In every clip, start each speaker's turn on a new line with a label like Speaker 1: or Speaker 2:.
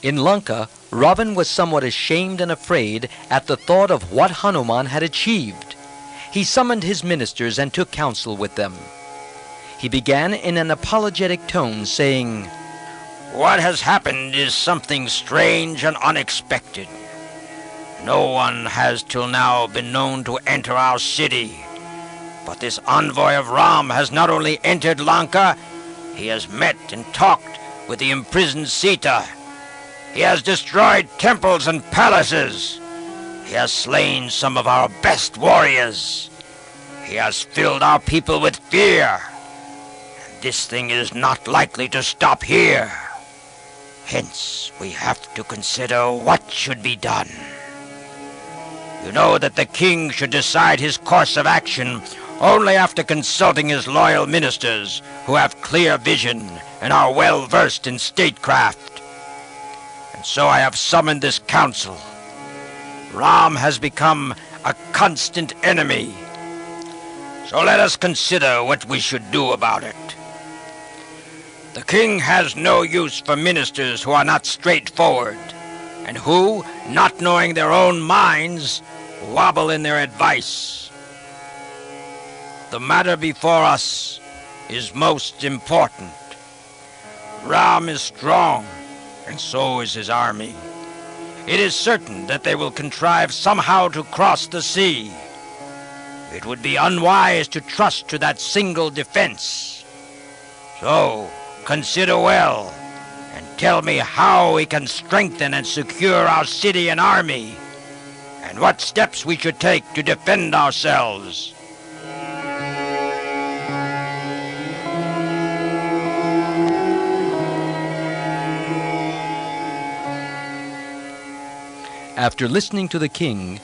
Speaker 1: In Lanka, Ravan was somewhat ashamed and afraid at the thought of what Hanuman had achieved. He summoned his ministers and took counsel with them. He began in an apologetic tone, saying,
Speaker 2: "What has happened is something strange and unexpected. No one has till now been known to enter our city. But this envoy of Ram has not only entered Lanka, he has met and talked with the imprisoned Sita. He has destroyed temples and palaces. He has slain some of our best warriors. He has filled our people with fear. And this thing is not likely to stop here. Hence, we have to consider what should be done. You know that the king should decide his course of action only after consulting his loyal ministers, who have clear vision and are well versed in statecraft. And so I have summoned this council. Ram has become a constant enemy. So let us consider what we should do about it. The king has no use for ministers who are not straightforward, and who, not knowing their own minds, wobble in their advice. The matter before us is most important. Ram is strong, and so is his army. It is certain that they will contrive somehow to cross the sea. It would be unwise to trust to that single defense. So, consider well, and tell me how we can strengthen and secure our city and army, and what steps we should take to defend ourselves.
Speaker 1: After listening to the king,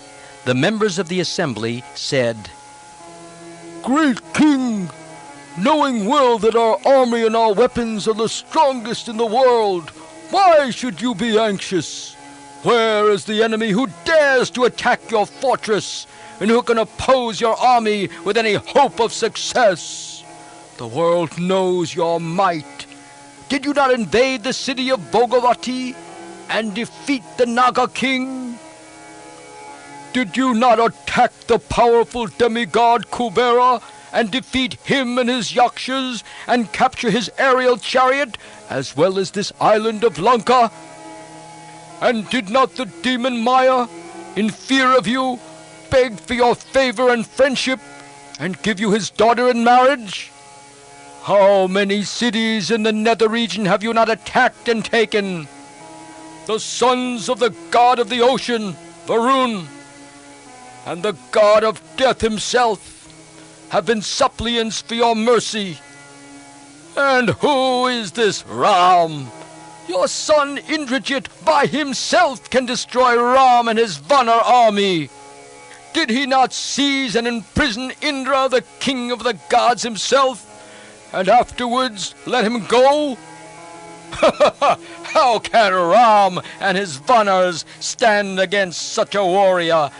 Speaker 1: the members of the assembly said,
Speaker 3: "Great king, knowing well that our army and our weapons are the strongest in the world, why should you be anxious? Where is the enemy who dares to attack your fortress, and who can oppose your army with any hope of success? The world knows your might. Did you not invade the city of Bhagavati and defeat the Naga king? Did you not attack the powerful demigod Kubera and defeat him and his yakshas and capture his aerial chariot as well as this island of Lanka? And did not the demon Maya, in fear of you, beg for your favor and friendship and give you his daughter in marriage? How many cities in the nether region have you not attacked and taken? The sons of the god of the ocean, Varun, and the god of death himself have been suppliants for your mercy. And who is this Ram? Your son Indrajit by himself can destroy Ram and his Vanar army. Did he not seize and imprison Indra, the king of the gods himself, and afterwards let him go? How can Ram and his Vanars stand against such a warrior?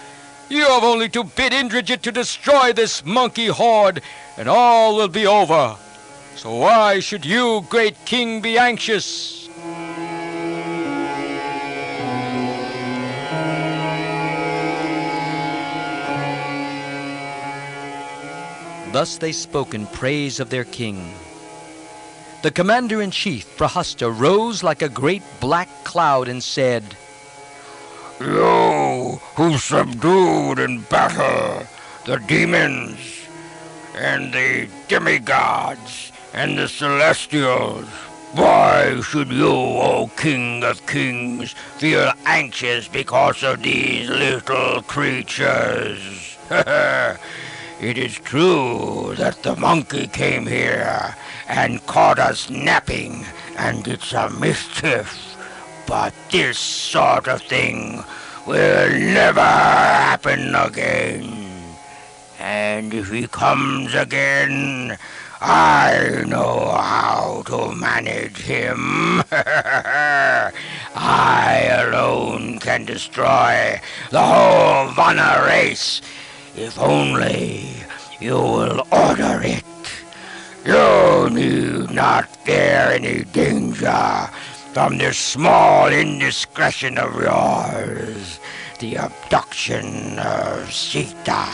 Speaker 3: You have only to bid Indrajit to destroy this monkey horde, and all will be over. So why should you, great king, be anxious?
Speaker 1: Thus they spoke in praise of their king. The commander-in-chief, Prahasta, rose like a great black cloud and said,
Speaker 2: "You who subdued in battle the demons and the demigods and the celestials, why should you, O King of Kings, feel anxious because of these little creatures? It is true that the monkey came here and caught us napping and did some mischief, but this sort of thing will never happen again. And if he comes again, I know how to manage him. I alone can destroy the whole Vana race, if only you will order it. You need not fear any danger from this small indiscretion of yours, the abduction of Sita.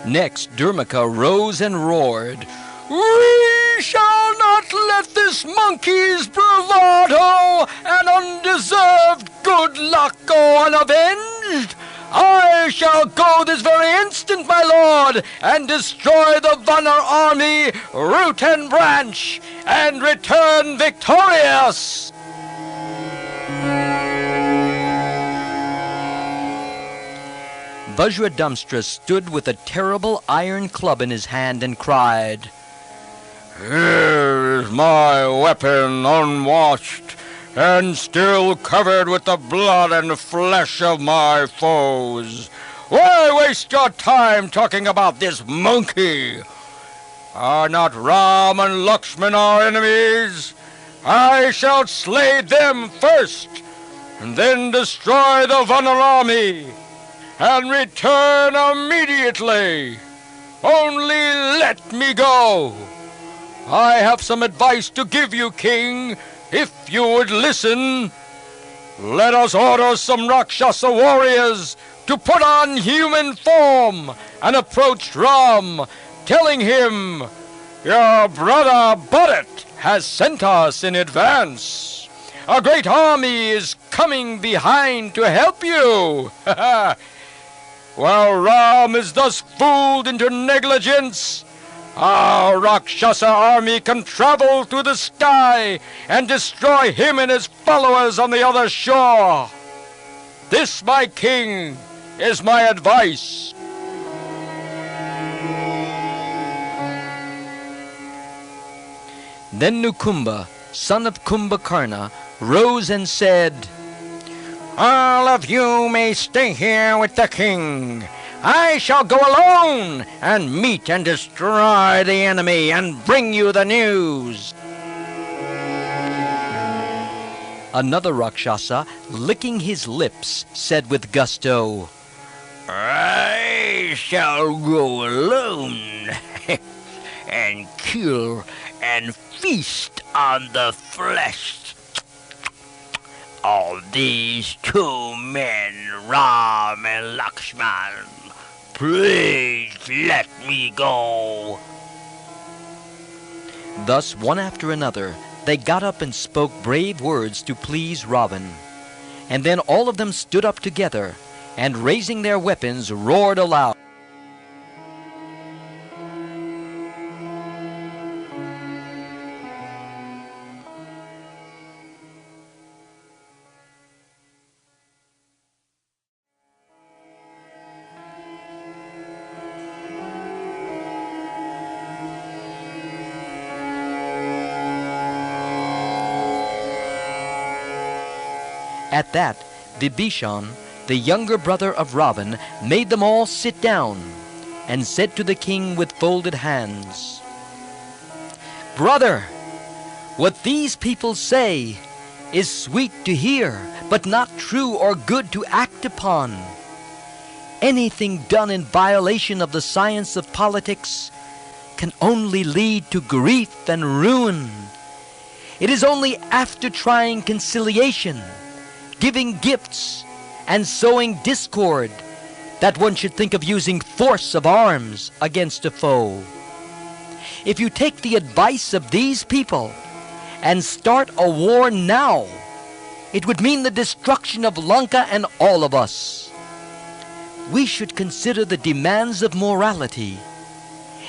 Speaker 1: Next, Durmaka rose and roared, "We shall not let this monkey's bravado and undeserved good luck go unavenged. I shall go this very instant, my lord, and destroy the Vanar army, root and branch, and return victorious." Vajradamstra stood with a terrible iron club in his hand and cried,
Speaker 3: "Here is my weapon unwashed, and still covered with the blood and flesh of my foes. Why waste your time talking about this monkey? Are not Ram and Lakshman our enemies? I shall slay them first, and then destroy the Vanar army, and return immediately. Only let me go. I have some advice to give you, King, if you would listen. Let us order some Rakshasa warriors to put on human form and approach Ram, telling him, 'Your brother Bharat has sent us in advance. A great army is coming behind to help you.' While Ram is thus fooled into negligence, our Rakshasa army can travel through the sky and destroy him and his followers on the other shore. This, my king, is my advice."
Speaker 1: Then Nukumba, son of Kumbhakarna, rose and said,
Speaker 2: "All of you may stay here with the king. I shall go alone and meet and destroy the enemy and bring you the news."
Speaker 1: Another Rakshasa, licking his lips, said with gusto,
Speaker 2: "I shall go alone and kill and feast on the flesh of these two men, Ram and Lakshman. Please let me go."
Speaker 1: Thus, one after another, they got up and spoke brave words to please Ravan. And then all of them stood up together, and raising their weapons, roared aloud. At that, Vibhishan, the younger brother of Ravan, made them all sit down, and said to the king with folded hands, "Brother, what these people say is sweet to hear, but not true or good to act upon. Anything done in violation of the science of politics can only lead to grief and ruin. It is only after trying conciliation, giving gifts, and sowing discord that one should think of using force of arms against a foe. If you take the advice of these people and start a war now, it would mean the destruction of Lanka and all of us. We should consider the demands of morality.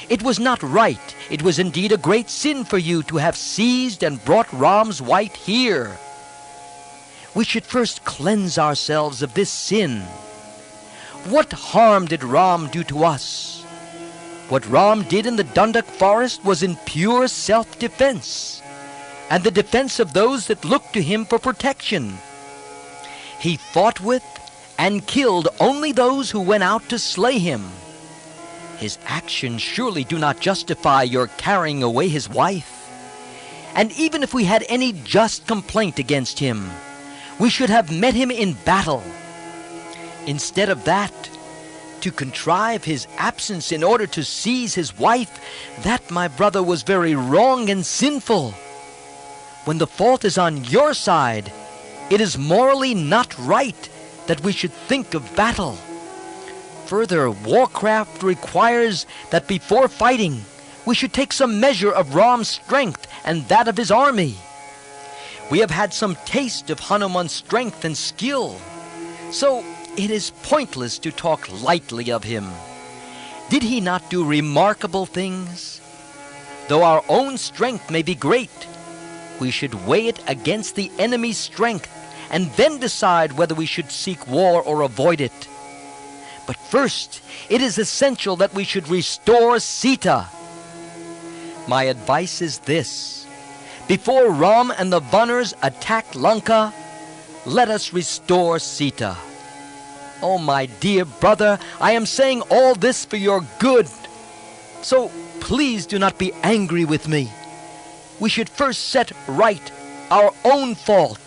Speaker 1: It was not right, it was indeed a great sin for you to have seized and brought Ram's wife here. We should first cleanse ourselves of this sin. What harm did Ram do to us? What Ram did in the Dandak forest was in pure self-defense, and the defense of those that looked to him for protection. He fought with and killed only those who went out to slay him. His actions surely do not justify your carrying away his wife. And even if we had any just complaint against him, we should have met him in battle. Instead of that, to contrive his absence in order to seize his wife, that, my brother, was very wrong and sinful. when the fault is on your side, it is morally not right that we should think of battle. Further, warcraft requires that before fighting, we should take some measure of Ram's strength and that of his army. We have had some taste of Hanuman's strength and skill, so it is pointless to talk lightly of him. Did he not do remarkable things? Though our own strength may be great, we should weigh it against the enemy's strength and then decide whether we should seek war or avoid it. But first, it is essential that we should restore Sita. My advice is this: before Ram and the Vanars attack Lanka, let us restore Sita. Oh, my dear brother, I am saying all this for your good. So please do not be angry with me. We should first set right our own fault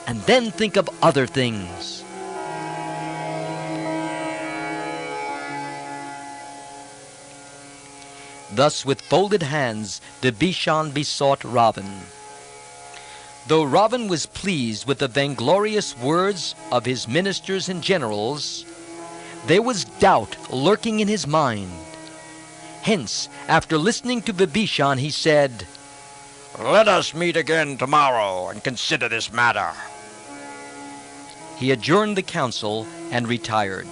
Speaker 1: and then think of other things. Thus with folded hands Vibhishan besought Ravan. Though Ravan was pleased with the vainglorious words of his ministers and generals, there was doubt lurking in his mind. Hence, after listening to Vibhishan, he said,
Speaker 2: "Let us meet again tomorrow and consider this matter."
Speaker 1: He adjourned the council and retired.